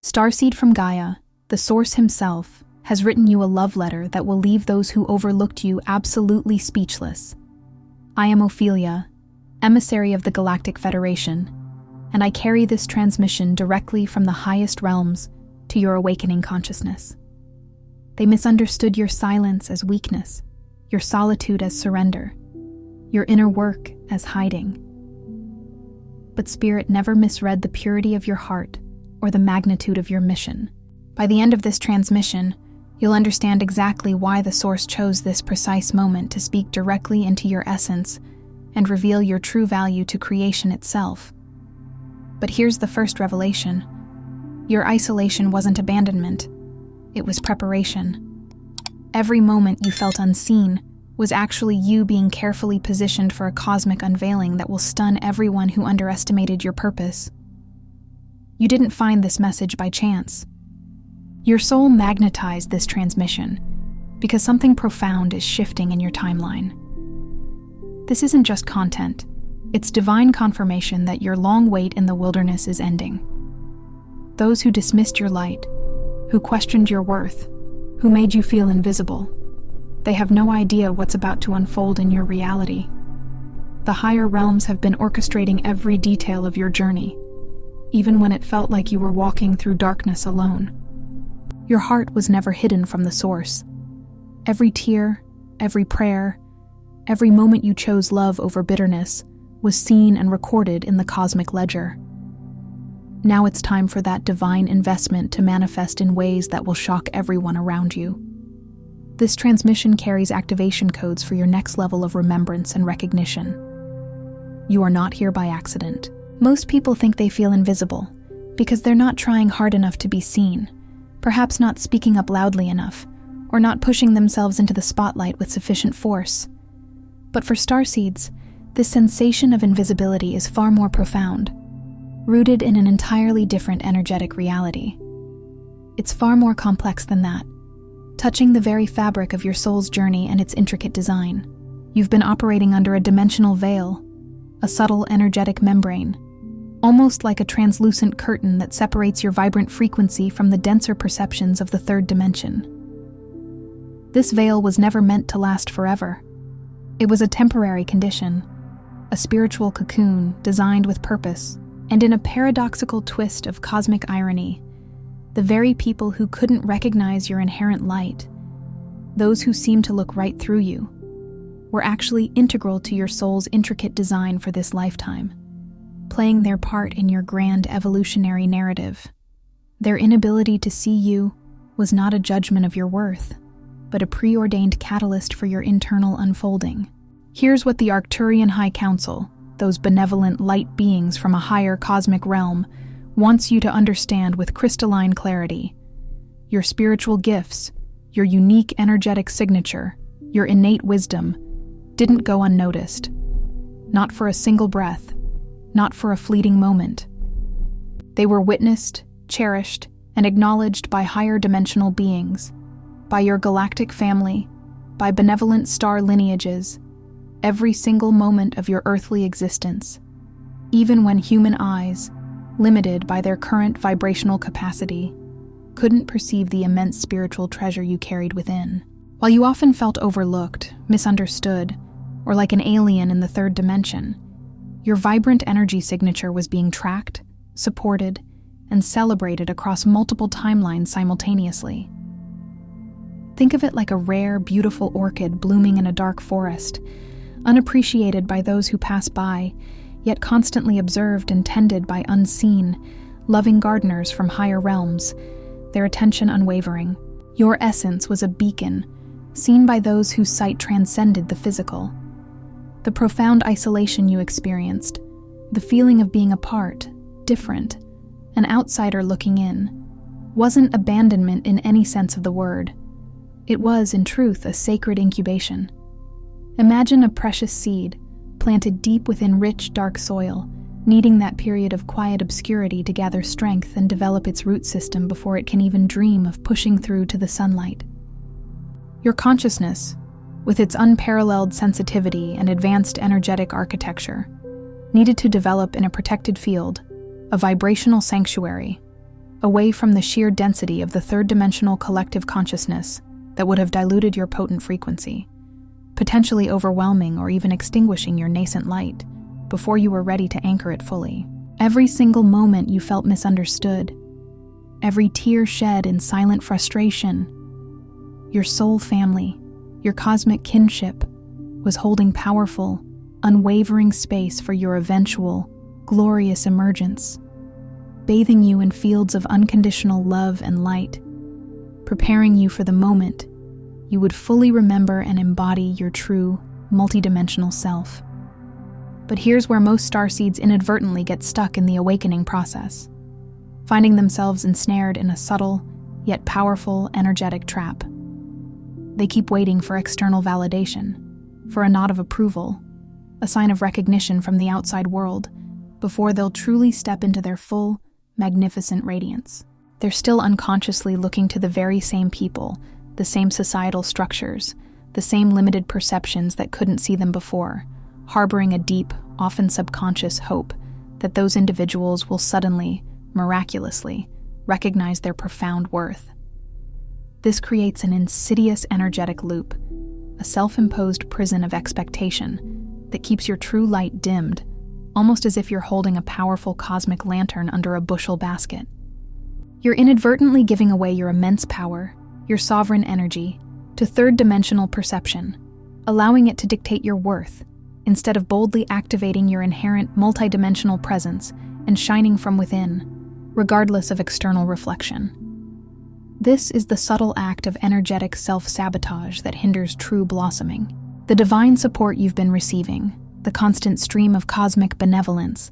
Starseed from Gaia, the Source himself, has written you a love letter that will leave those who overlooked you absolutely speechless. I am Ophelia, emissary of the Galactic Federation, and I carry this transmission directly from the highest realms to your awakening consciousness. They misunderstood your silence as weakness, your solitude as surrender, your inner work as hiding. But Spirit never misread the purity of your heart or the magnitude of your mission. By the end of this transmission, you'll understand exactly why the Source chose this precise moment to speak directly into your essence and reveal your true value to creation itself. But here's the first revelation. Your isolation wasn't abandonment. It was preparation. Every moment you felt unseen was actually you being carefully positioned for a cosmic unveiling that will stun everyone who underestimated your purpose. You didn't find this message by chance. Your soul magnetized this transmission because something profound is shifting in your timeline. This isn't just content. It's divine confirmation that your long wait in the wilderness is ending. Those who dismissed your light, who questioned your worth, who made you feel invisible, they have no idea what's about to unfold in your reality. The higher realms have been orchestrating every detail of your journey, even when it felt like you were walking through darkness alone. Your heart was never hidden from the Source. Every tear, every prayer, every moment you chose love over bitterness was seen and recorded in the cosmic ledger. Now it's time for that divine investment to manifest in ways that will shock everyone around you. This transmission carries activation codes for your next level of remembrance and recognition. You are not here by accident. Most people think they feel invisible because they're not trying hard enough to be seen, perhaps not speaking up loudly enough, or not pushing themselves into the spotlight with sufficient force. But for starseeds, this sensation of invisibility is far more profound, rooted in an entirely different energetic reality. It's far more complex than that, touching the very fabric of your soul's journey and its intricate design. You've been operating under a dimensional veil, a subtle energetic membrane, almost like a translucent curtain that separates your vibrant frequency from the denser perceptions of the third dimension. This veil was never meant to last forever. It was a temporary condition, a spiritual cocoon designed with purpose, and in a paradoxical twist of cosmic irony, the very people who couldn't recognize your inherent light, those who seemed to look right through you, were actually integral to your soul's intricate design for this lifetime, playing their part in your grand evolutionary narrative. Their inability to see you was not a judgment of your worth, but a preordained catalyst for your internal unfolding. Here's what the Arcturian High Council, those benevolent light beings from a higher cosmic realm, wants you to understand with crystalline clarity. Your spiritual gifts, your unique energetic signature, your innate wisdom, didn't go unnoticed. Not for a single breath, not for a fleeting moment. They were witnessed, cherished, and acknowledged by higher dimensional beings, by your galactic family, by benevolent star lineages, every single moment of your earthly existence, even when human eyes, limited by their current vibrational capacity, couldn't perceive the immense spiritual treasure you carried within. While you often felt overlooked, misunderstood, or like an alien in the third dimension, your vibrant energy signature was being tracked, supported, and celebrated across multiple timelines simultaneously. Think of it like a rare, beautiful orchid blooming in a dark forest, unappreciated by those who pass by, yet constantly observed and tended by unseen, loving gardeners from higher realms, their attention unwavering. Your essence was a beacon, seen by those whose sight transcended the physical. The profound isolation you experienced, the feeling of being apart, different, an outsider looking in, wasn't abandonment in any sense of the word. It was, in truth, a sacred incubation. Imagine a precious seed, planted deep within rich, dark soil, needing that period of quiet obscurity to gather strength and develop its root system before it can even dream of pushing through to the sunlight. Your consciousness, with its unparalleled sensitivity and advanced energetic architecture, needed to develop in a protected field, a vibrational sanctuary, away from the sheer density of the third-dimensional collective consciousness that would have diluted your potent frequency, potentially overwhelming or even extinguishing your nascent light before you were ready to anchor it fully. Every single moment you felt misunderstood, every tear shed in silent frustration, your soul family, your cosmic kinship, was holding powerful, unwavering space for your eventual, glorious emergence, bathing you in fields of unconditional love and light, preparing you for the moment you would fully remember and embody your true, multidimensional self. But here's where most starseeds inadvertently get stuck in the awakening process, finding themselves ensnared in a subtle, yet powerful, energetic trap. They keep waiting for external validation, for a nod of approval, a sign of recognition from the outside world, before they'll truly step into their full, magnificent radiance. They're still unconsciously looking to the very same people, the same societal structures, the same limited perceptions that couldn't see them before, harboring a deep, often subconscious hope that those individuals will suddenly, miraculously, recognize their profound worth. This creates an insidious energetic loop, a self-imposed prison of expectation that keeps your true light dimmed, almost as if you're holding a powerful cosmic lantern under a bushel basket. You're inadvertently giving away your immense power, your sovereign energy, to third-dimensional perception, allowing it to dictate your worth, instead of boldly activating your inherent multidimensional presence and shining from within, regardless of external reflection. This is the subtle act of energetic self-sabotage that hinders true blossoming. The divine support you've been receiving, the constant stream of cosmic benevolence,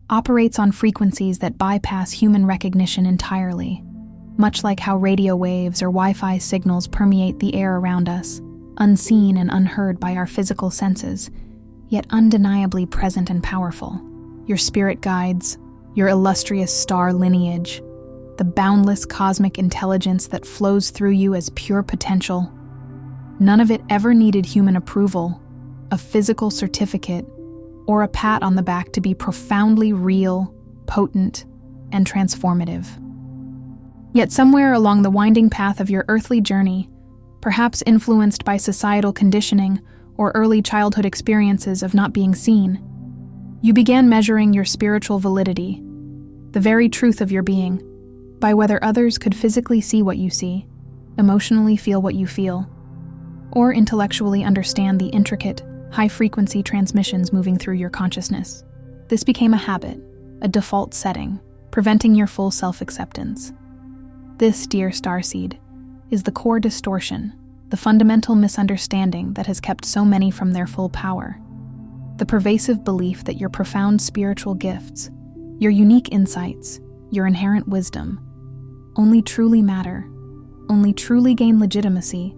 operates on frequencies that bypass human recognition entirely, much like how radio waves or Wi-Fi signals permeate the air around us, unseen and unheard by our physical senses, yet undeniably present and powerful. Your spirit guides, your illustrious star lineage, the boundless cosmic intelligence that flows through you as pure potential. None of it ever needed human approval, a physical certificate, or a pat on the back to be profoundly real, potent, and transformative. Yet somewhere along the winding path of your earthly journey, perhaps influenced by societal conditioning or early childhood experiences of not being seen, you began measuring your spiritual validity, the very truth of your being, by whether others could physically see what you see, emotionally feel what you feel, or intellectually understand the intricate, high-frequency transmissions moving through your consciousness. This became a habit, a default setting, preventing your full self-acceptance. This, dear starseed, is the core distortion, the fundamental misunderstanding that has kept so many from their full power. The pervasive belief that your profound spiritual gifts, your unique insights, your inherent wisdom, only truly matter, only truly gain legitimacy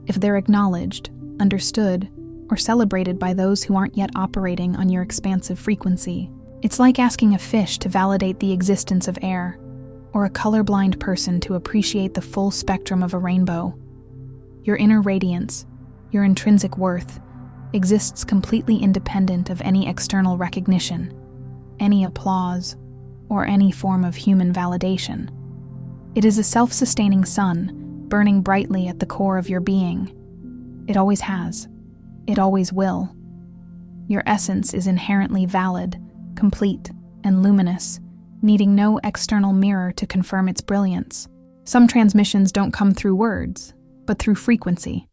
if they're acknowledged, understood, or celebrated by those who aren't yet operating on your expansive frequency. It's like asking a fish to validate the existence of air, or a colorblind person to appreciate the full spectrum of a rainbow. Your inner radiance, your intrinsic worth, exists completely independent of any external recognition, any applause, or any form of human validation. It is a self-sustaining sun, burning brightly at the core of your being. It always has. It always will. Your essence is inherently valid, complete, and luminous, needing no external mirror to confirm its brilliance. Some transmissions don't come through words, but through frequency.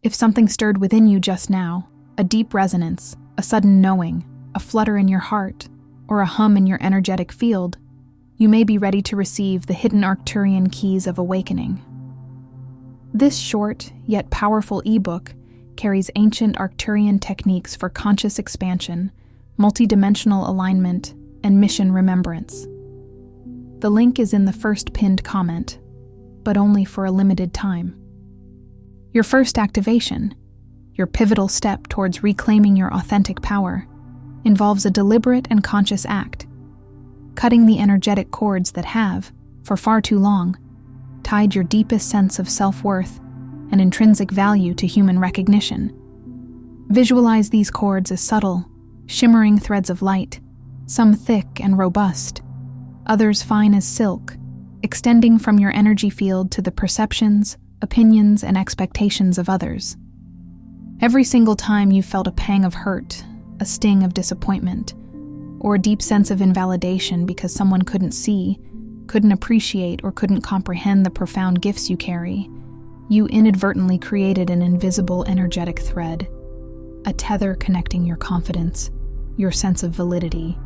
If something stirred within you just now, a deep resonance, a sudden knowing, a flutter in your heart, or a hum in your energetic field, you may be ready to receive the hidden Arcturian keys of awakening. This short, yet powerful ebook carries ancient Arcturian techniques for conscious expansion, multidimensional alignment, and mission remembrance. The link is in the first pinned comment, but only for a limited time. Your first activation, your pivotal step towards reclaiming your authentic power, involves a deliberate and conscious act, cutting the energetic cords that have, for far too long, tied your deepest sense of self-worth and intrinsic value to human recognition. Visualize these cords as subtle, shimmering threads of light, some thick and robust, others fine as silk, extending from your energy field to the perceptions, opinions, and expectations of others. Every single time you felt a pang of hurt, a sting of disappointment, or a deep sense of invalidation because someone couldn't see, couldn't appreciate, or couldn't comprehend the profound gifts you carry, you inadvertently created an invisible energetic thread, a tether connecting your confidence, your sense of validity,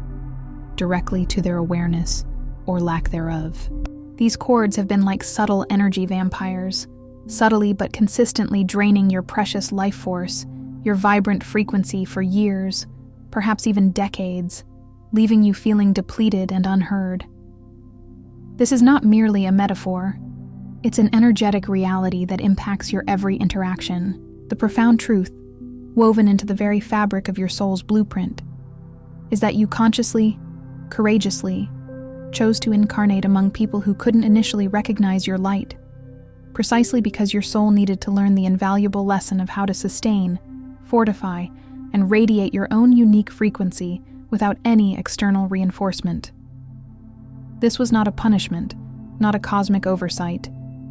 directly to their awareness or lack thereof. These cords have been like subtle energy vampires, subtly but consistently draining your precious life force, your vibrant frequency for years, perhaps even decades, leaving you feeling depleted and unheard. This is not merely a metaphor. It's an energetic reality that impacts your every interaction. The profound truth, woven into the very fabric of your soul's blueprint, is that you consciously, courageously, chose to incarnate among people who couldn't initially recognize your light, precisely because your soul needed to learn the invaluable lesson of how to sustain, fortify, and radiate your own unique frequency without any external reinforcement. This was not a punishment, not a cosmic oversight,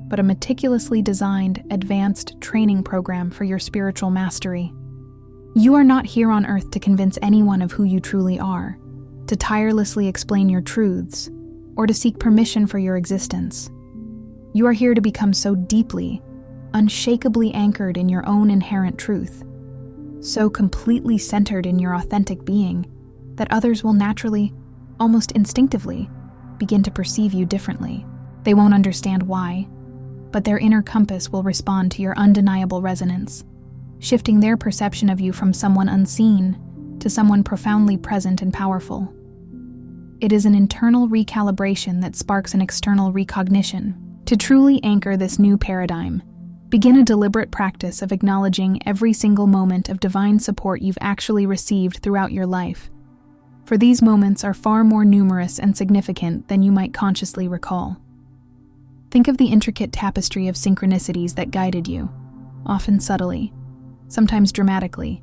but a meticulously designed, advanced training program for your spiritual mastery. You are not here on Earth to convince anyone of who you truly are, to tirelessly explain your truths, or to seek permission for your existence. You are here to become so deeply, unshakably anchored in your own inherent truth, so completely centered in your authentic being, that others will naturally, almost instinctively, begin to perceive you differently. They won't understand why, but their inner compass will respond to your undeniable resonance, shifting their perception of you from someone unseen to someone profoundly present and powerful. It is an internal recalibration that sparks an external recognition. To truly anchor this new paradigm, begin a deliberate practice of acknowledging every single moment of divine support you've actually received throughout your life, for these moments are far more numerous and significant than you might consciously recall. Think of the intricate tapestry of synchronicities that guided you, often subtly, sometimes dramatically,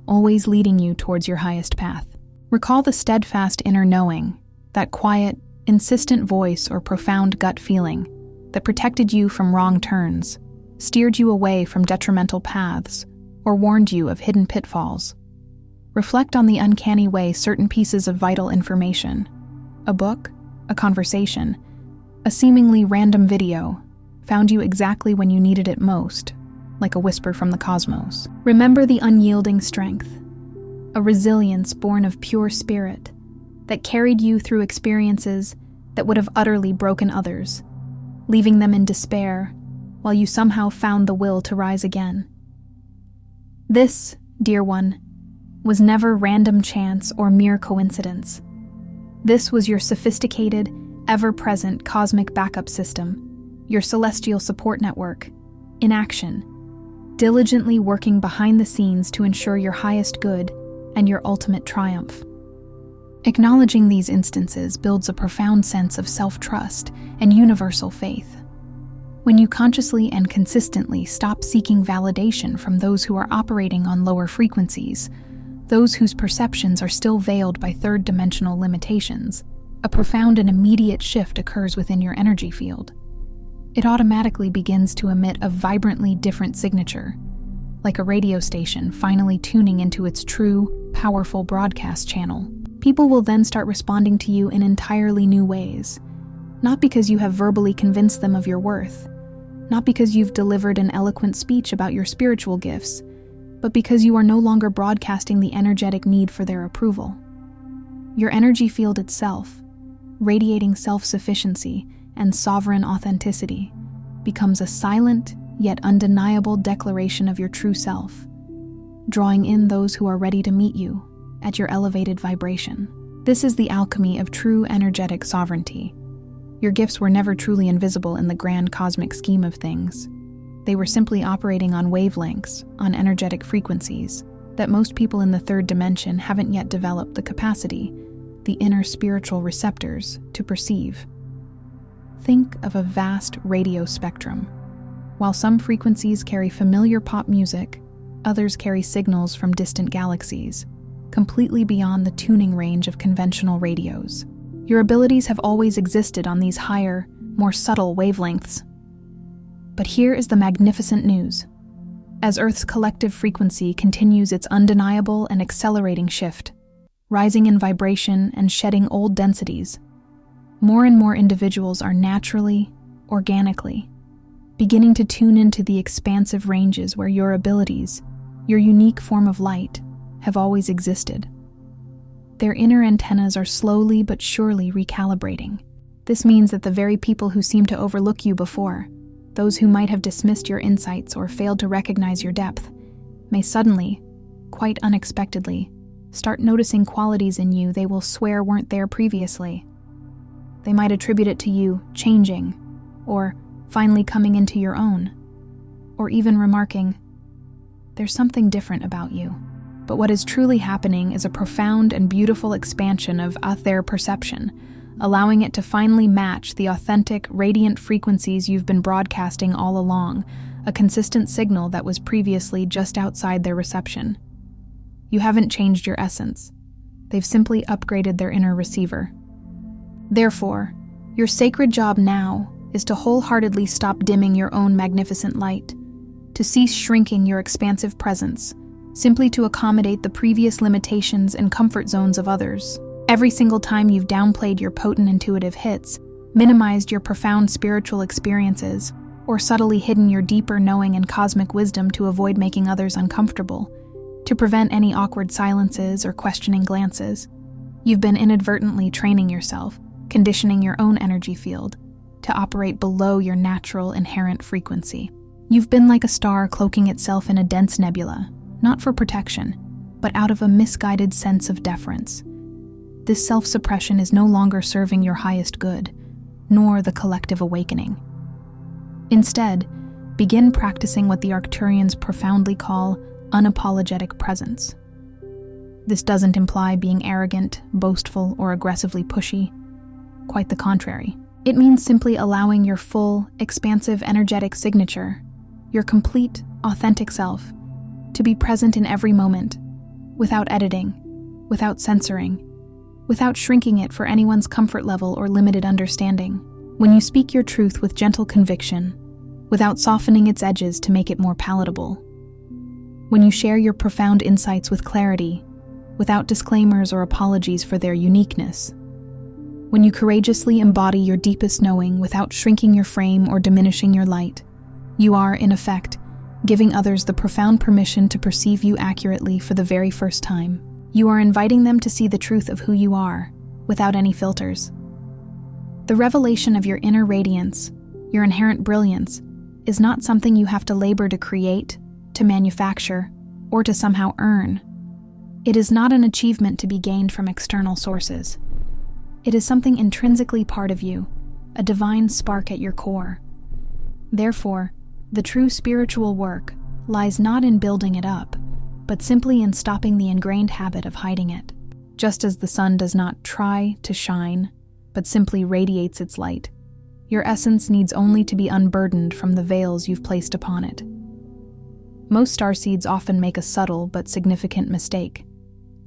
always leading you towards your highest path. Recall the steadfast inner knowing, that quiet, insistent voice or profound gut feeling that protected you from wrong turns, steered you away from detrimental paths, or warned you of hidden pitfalls. Reflect on the uncanny way certain pieces of vital information, a book, a conversation, a seemingly random video, found you exactly when you needed it most, like a whisper from the cosmos. Remember the unyielding strength, a resilience born of pure spirit that carried you through experiences that would have utterly broken others, leaving them in despair while you somehow found the will to rise again. This, dear one, was never random chance or mere coincidence. This was your sophisticated, ever-present cosmic backup system, your celestial support network, in action, diligently working behind the scenes to ensure your highest good and your ultimate triumph. Acknowledging these instances builds a profound sense of self-trust and universal faith. When you consciously and consistently stop seeking validation from those who are operating on lower frequencies, those whose perceptions are still veiled by third-dimensional limitations, a profound and immediate shift occurs within your energy field. It automatically begins to emit a vibrantly different signature, like a radio station finally tuning into its true, powerful broadcast channel. People will then start responding to you in entirely new ways, not because you have verbally convinced them of your worth, not because you've delivered an eloquent speech about your spiritual gifts, but because you are no longer broadcasting the energetic need for their approval. Your energy field itself, radiating self-sufficiency and sovereign authenticity, becomes a silent yet undeniable declaration of your true self, drawing in those who are ready to meet you at your elevated vibration. This is the alchemy of true energetic sovereignty. Your gifts were never truly invisible in the grand cosmic scheme of things. They were simply operating on wavelengths, on energetic frequencies, that most people in the third dimension haven't yet developed the capacity, the inner spiritual receptors, to perceive. Think of a vast radio spectrum. While some frequencies carry familiar pop music, others carry signals from distant galaxies, completely beyond the tuning range of conventional radios. Your abilities have always existed on these higher, more subtle wavelengths. But here is the magnificent news. As Earth's collective frequency continues its undeniable and accelerating shift, rising in vibration and shedding old densities, more and more individuals are naturally, organically, beginning to tune into the expansive ranges where your abilities, your unique form of light, have always existed. Their inner antennas are slowly but surely recalibrating. This means that the very people who seemed to overlook you before, those who might have dismissed your insights or failed to recognize your depth, may suddenly, quite unexpectedly, start noticing qualities in you they will swear weren't there previously. They might attribute it to you changing, or finally coming into your own, or even remarking, "There's something different about you." But what is truly happening is a profound and beautiful expansion of their perception, allowing it to finally match the authentic, radiant frequencies you've been broadcasting all along, a consistent signal that was previously just outside their reception. You haven't changed your essence. They've simply upgraded their inner receiver. Therefore, your sacred job now is to wholeheartedly stop dimming your own magnificent light, to cease shrinking your expansive presence, simply to accommodate the previous limitations and comfort zones of others. Every single time you've downplayed your potent intuitive hits, minimized your profound spiritual experiences, or subtly hidden your deeper knowing and cosmic wisdom to avoid making others uncomfortable, to prevent any awkward silences or questioning glances, you've been inadvertently training yourself, conditioning your own energy field, to operate below your natural inherent frequency. You've been like a star cloaking itself in a dense nebula, not for protection, but out of a misguided sense of deference. This self-suppression is no longer serving your highest good, nor the collective awakening. Instead, begin practicing what the Arcturians profoundly call unapologetic presence. This doesn't imply being arrogant, boastful, or aggressively pushy. Quite the contrary. It means simply allowing your full, expansive, energetic signature, your complete, authentic self, to be present in every moment, without editing, without censoring, without shrinking it for anyone's comfort level or limited understanding. When you speak your truth with gentle conviction, without softening its edges to make it more palatable. When you share your profound insights with clarity, without disclaimers or apologies for their uniqueness. When you courageously embody your deepest knowing without shrinking your frame or diminishing your light, you are, in effect, giving others the profound permission to perceive you accurately for the very first time. You are inviting them to see the truth of who you are, without any filters. The revelation of your inner radiance, your inherent brilliance, is not something you have to labor to create, to manufacture, or to somehow earn. It is not an achievement to be gained from external sources. It is something intrinsically part of you, a divine spark at your core. Therefore, the true spiritual work lies not in building it up, but simply in stopping the ingrained habit of hiding it. Just as the sun does not try to shine, but simply radiates its light, your essence needs only to be unburdened from the veils you've placed upon it. Most starseeds often make a subtle but significant mistake.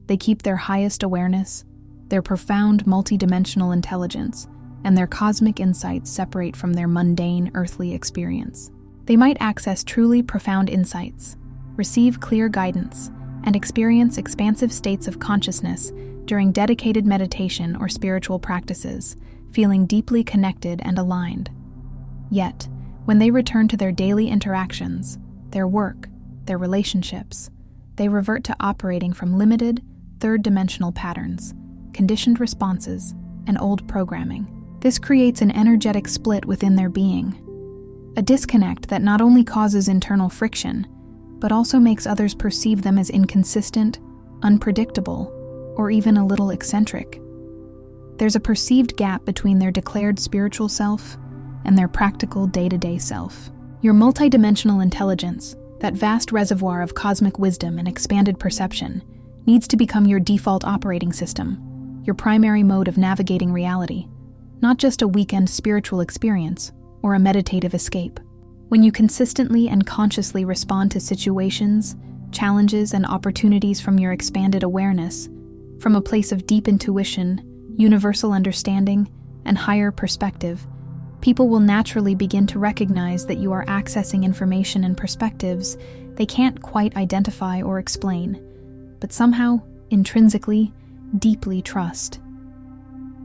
They keep their highest awareness, their profound multidimensional intelligence, and their cosmic insights separate from their mundane earthly experience. They might access truly profound insights, receive clear guidance, and experience expansive states of consciousness during dedicated meditation or spiritual practices, feeling deeply connected and aligned. Yet, when they return to their daily interactions, their work, their relationships, they revert to operating from limited, third-dimensional patterns, conditioned responses, and old programming. This creates an energetic split within their being, a disconnect that not only causes internal friction, but also makes others perceive them as inconsistent, unpredictable, or even a little eccentric. There's a perceived gap between their declared spiritual self and their practical day-to-day self. Your multidimensional intelligence, that vast reservoir of cosmic wisdom and expanded perception, needs to become your default operating system, your primary mode of navigating reality, not just a weekend spiritual experience or a meditative escape. When you consistently and consciously respond to situations, challenges, and opportunities from your expanded awareness, from a place of deep intuition, universal understanding, and higher perspective, People will naturally begin to recognize that you are accessing information and perspectives they can't quite identify or explain, but somehow, intrinsically, deeply trust.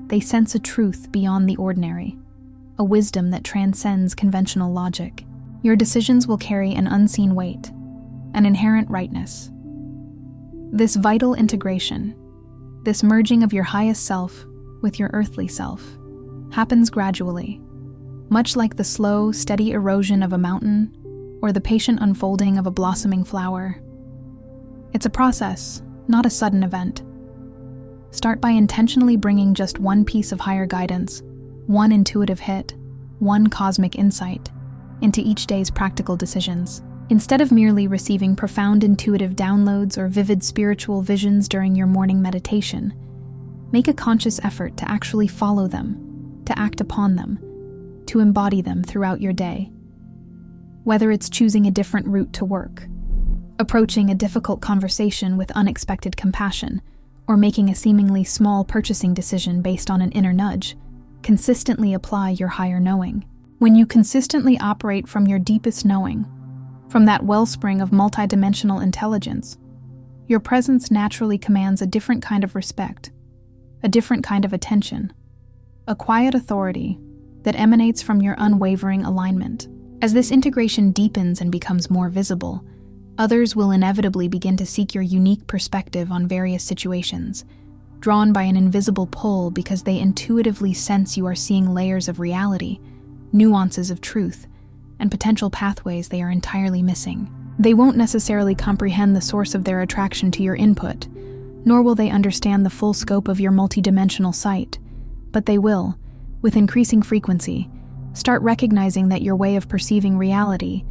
They sense a truth beyond the ordinary, a wisdom that transcends conventional logic. Your decisions will carry an unseen weight, an inherent rightness. This vital integration, this merging of your highest self with your earthly self, happens gradually, much like the slow, steady erosion of a mountain or the patient unfolding of a blossoming flower. It's a process, not a sudden event. Start by intentionally bringing just one piece of higher guidance, one intuitive hit, one cosmic insight, into each day's practical decisions. Instead of merely receiving profound intuitive downloads or vivid spiritual visions during your morning meditation, make a conscious effort to actually follow them, to act upon them, to embody them throughout your day. Whether it's choosing a different route to work, approaching a difficult conversation with unexpected compassion, or making a seemingly small purchasing decision based on an inner nudge, consistently apply your higher knowing. When you consistently operate from your deepest knowing, from that wellspring of multidimensional intelligence, your presence naturally commands a different kind of respect, a different kind of attention, a quiet authority that emanates from your unwavering alignment. As this integration deepens and becomes more visible, others will inevitably begin to seek your unique perspective on various situations, drawn by an invisible pull because they intuitively sense you are seeing layers of reality, nuances of truth, and potential pathways they are entirely missing. They won't necessarily comprehend the source of their attraction to your input, nor will they understand the full scope of your multidimensional sight, but they will, with increasing frequency, start recognizing that your way of perceiving reality,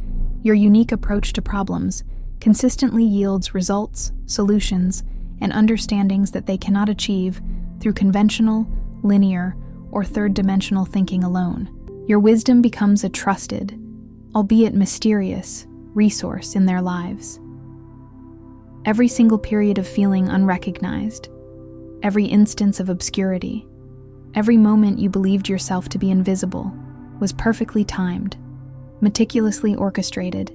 your unique approach to problems, consistently yields results, solutions, and understandings that they cannot achieve through conventional, linear, or third-dimensional thinking alone. Your wisdom becomes a trusted, albeit mysterious, resource in their lives. Every single period of feeling unrecognized, every instance of obscurity, every moment you believed yourself to be invisible was perfectly timed, meticulously orchestrated,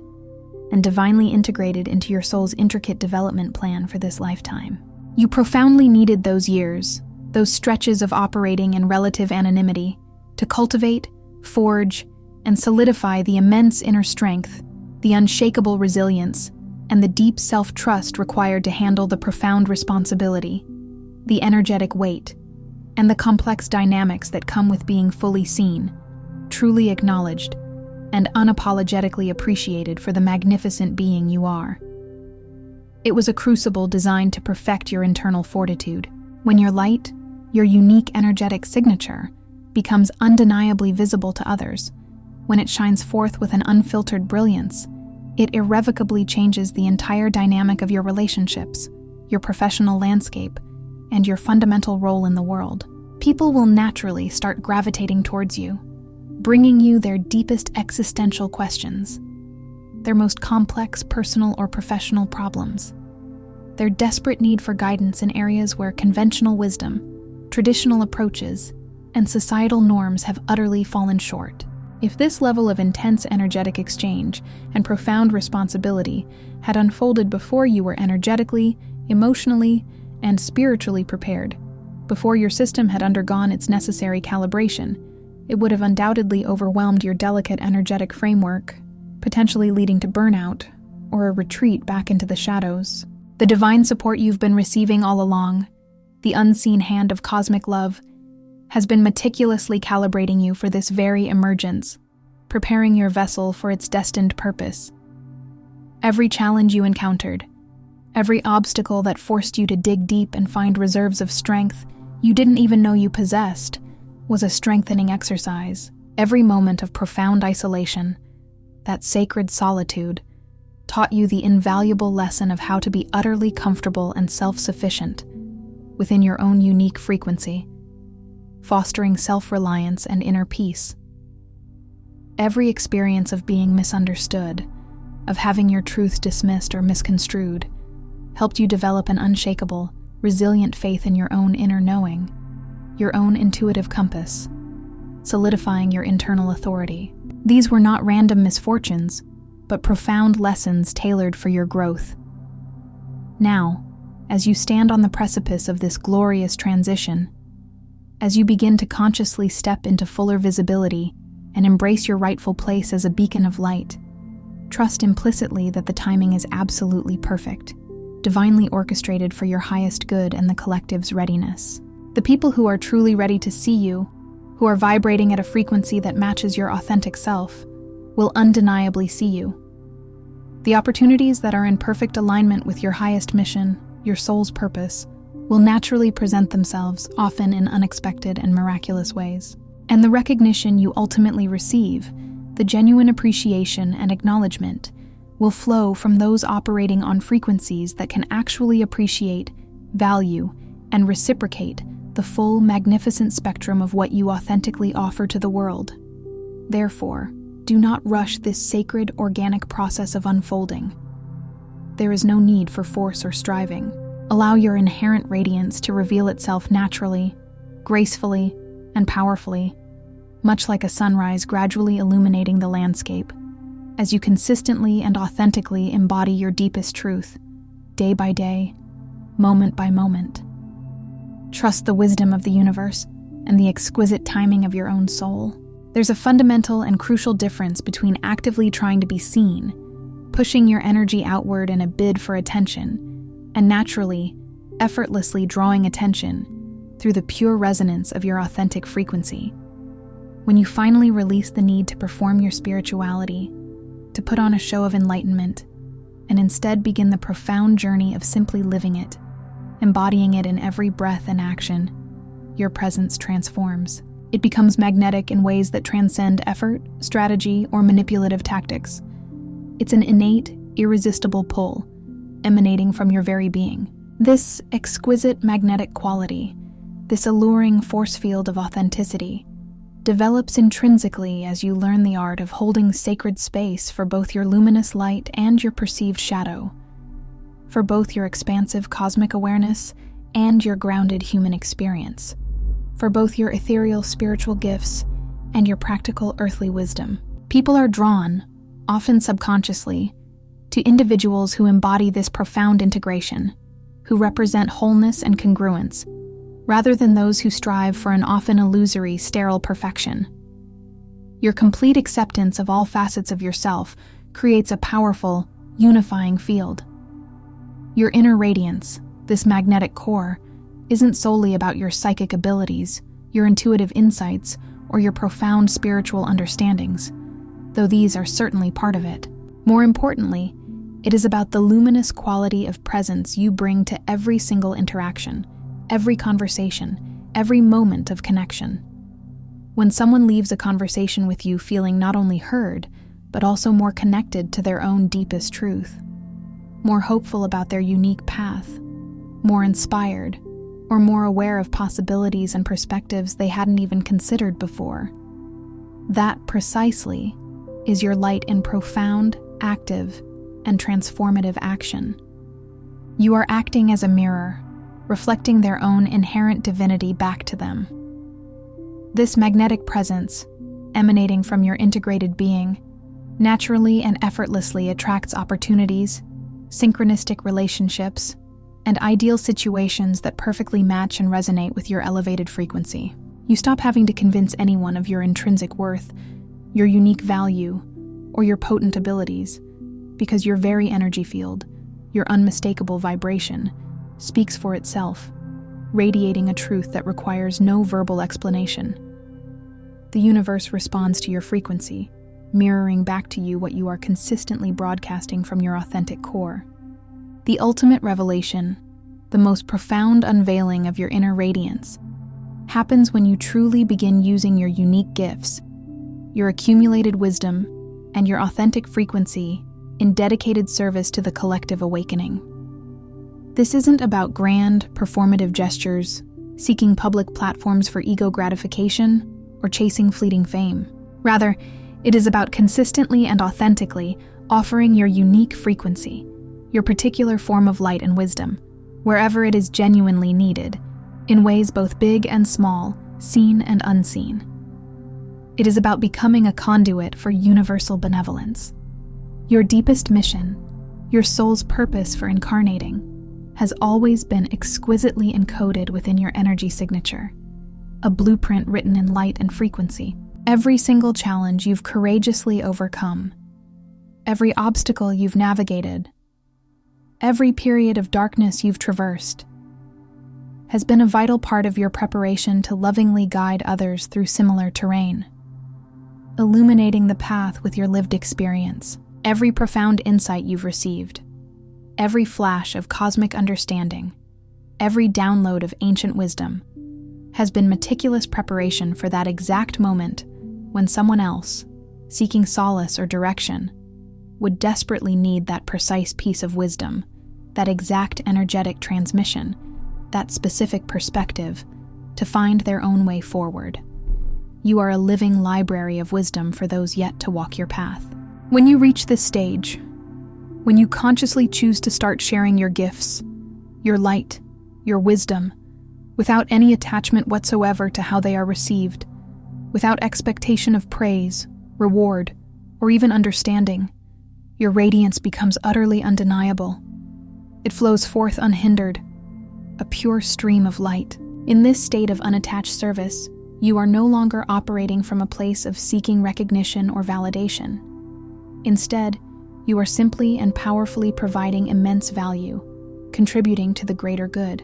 and divinely integrated into your soul's intricate development plan for this lifetime. You profoundly needed those years, those stretches of operating in relative anonymity, to cultivate, forge, and solidify the immense inner strength, the unshakable resilience, and the deep self-trust required to handle the profound responsibility, the energetic weight, and the complex dynamics that come with being fully seen, truly acknowledged, and unapologetically appreciated for the magnificent being you are. It was a crucible designed to perfect your internal fortitude. When your light, your unique energetic signature, becomes undeniably visible to others, when it shines forth with an unfiltered brilliance, it irrevocably changes the entire dynamic of your relationships, your professional landscape, and your fundamental role in the world. People will naturally start gravitating towards you, bringing you their deepest existential questions, their most complex personal or professional problems, their desperate need for guidance in areas where conventional wisdom, traditional approaches, and societal norms have utterly fallen short. If this level of intense energetic exchange and profound responsibility had unfolded before you were energetically, emotionally, and spiritually prepared, before your system had undergone its necessary calibration, it would have undoubtedly overwhelmed your delicate energetic framework, potentially leading to burnout or a retreat back into the shadows. The divine support you've been receiving all along, the unseen hand of cosmic love, has been meticulously calibrating you for this very emergence, preparing your vessel for its destined purpose. Every challenge you encountered, every obstacle that forced you to dig deep and find reserves of strength you didn't even know you possessed, was a strengthening exercise. Every moment of profound isolation, that sacred solitude, taught you the invaluable lesson of how to be utterly comfortable and self-sufficient within your own unique frequency, fostering self-reliance and inner peace. Every experience of being misunderstood, of having your truth dismissed or misconstrued, helped you develop an unshakable, resilient faith in your own inner knowing, your own intuitive compass. solidifying your internal authority. These were not random misfortunes, but profound lessons tailored for your growth. Now, as you stand on the precipice of this glorious transition, as you begin to consciously step into fuller visibility and embrace your rightful place as a beacon of light, trust implicitly that the timing is absolutely perfect, divinely orchestrated for your highest good and the collective's readiness. The people who are truly ready to see you, who are vibrating at a frequency that matches your authentic self, will undeniably see you. The opportunities that are in perfect alignment with your highest mission, your soul's purpose, will naturally present themselves, often in unexpected and miraculous ways. And the recognition you ultimately receive, the genuine appreciation and acknowledgement, will flow from those operating on frequencies that can actually appreciate, value, and reciprocate the full, magnificent spectrum of what you authentically offer to the world. Therefore, do not rush this sacred, organic process of unfolding. There is no need for force or striving. Allow your inherent radiance to reveal itself naturally, gracefully, and powerfully, much like a sunrise gradually illuminating the landscape, as you consistently and authentically embody your deepest truth, day by day, moment by moment. Trust the wisdom of the universe and the exquisite timing of your own soul. There's a fundamental and crucial difference between actively trying to be seen, pushing your energy outward in a bid for attention, and naturally, effortlessly drawing attention through the pure resonance of your authentic frequency. When you finally release the need to perform your spirituality, to put on a show of enlightenment, and instead begin the profound journey of simply living it, embodying it in every breath and action, your presence transforms. It becomes magnetic in ways that transcend effort, strategy, or manipulative tactics. It's an innate, irresistible pull, emanating from your very being. This exquisite magnetic quality, this alluring force field of authenticity, develops intrinsically as you learn the art of holding sacred space for both your luminous light and your perceived shadow, for both your expansive cosmic awareness and your grounded human experience, for both your ethereal spiritual gifts and your practical earthly wisdom. People are drawn, often subconsciously, to individuals who embody this profound integration, who represent wholeness and congruence, rather than those who strive for an often illusory, sterile perfection. Your complete acceptance of all facets of yourself creates a powerful, unifying field. Your inner radiance, this magnetic core, isn't solely about your psychic abilities, your intuitive insights, or your profound spiritual understandings, though these are certainly part of it. More importantly, it is about the luminous quality of presence you bring to every single interaction, every conversation, every moment of connection. When someone leaves a conversation with you feeling not only heard, but also more connected to their own deepest truth, more hopeful about their unique path, more inspired, or more aware of possibilities and perspectives they hadn't even considered before, that precisely is your light in profound, active, and transformative action. You are acting as a mirror, reflecting their own inherent divinity back to them. This magnetic presence, emanating from your integrated being, naturally and effortlessly attracts opportunities, synchronistic relationships, and ideal situations that perfectly match and resonate with your elevated frequency. You stop having to convince anyone of your intrinsic worth, your unique value, or your potent abilities, because your very energy field, your unmistakable vibration, speaks for itself, radiating a truth that requires no verbal explanation. The universe responds to your frequency, mirroring back to you what you are consistently broadcasting from your authentic core. The ultimate revelation, the most profound unveiling of your inner radiance, happens when you truly begin using your unique gifts, your accumulated wisdom, and your authentic frequency in dedicated service to the collective awakening. This isn't about grand, performative gestures, seeking public platforms for ego gratification, or chasing fleeting fame. Rather, it is about consistently and authentically offering your unique frequency, your particular form of light and wisdom, wherever it is genuinely needed, in ways both big and small, seen and unseen. It is about becoming a conduit for universal benevolence. Your deepest mission, your soul's purpose for incarnating, has always been exquisitely encoded within your energy signature, a blueprint written in light and frequency. Every single challenge you've courageously overcome, every obstacle you've navigated, every period of darkness you've traversed, has been a vital part of your preparation to lovingly guide others through similar terrain, illuminating the path with your lived experience. Every profound insight you've received, every flash of cosmic understanding, every download of ancient wisdom, has been meticulous preparation for that exact moment when someone else, seeking solace or direction, would desperately need that precise piece of wisdom, that exact energetic transmission, that specific perspective, to find their own way forward. You are a living library of wisdom for those yet to walk your path. When you reach this stage, when you consciously choose to start sharing your gifts, your light, your wisdom, without any attachment whatsoever to how they are received, without expectation of praise, reward, or even understanding, your radiance becomes utterly undeniable. It flows forth unhindered, a pure stream of light. In this state of unattached service, you are no longer operating from a place of seeking recognition or validation. Instead, you are simply and powerfully providing immense value, contributing to the greater good.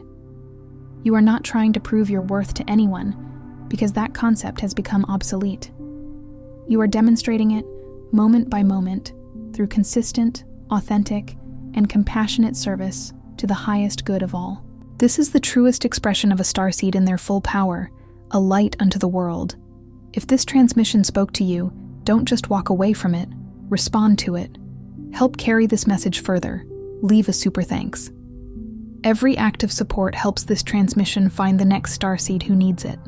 You are not trying to prove your worth to anyone, because that concept has become obsolete. You are demonstrating it moment by moment through consistent, authentic, and compassionate service to the highest good of all. This is the truest expression of a starseed in their full power, a light unto the world. If this transmission spoke to you, don't just walk away from it. Respond to it. Help carry this message further. Leave a super thanks. Every act of support helps this transmission find the next starseed who needs it.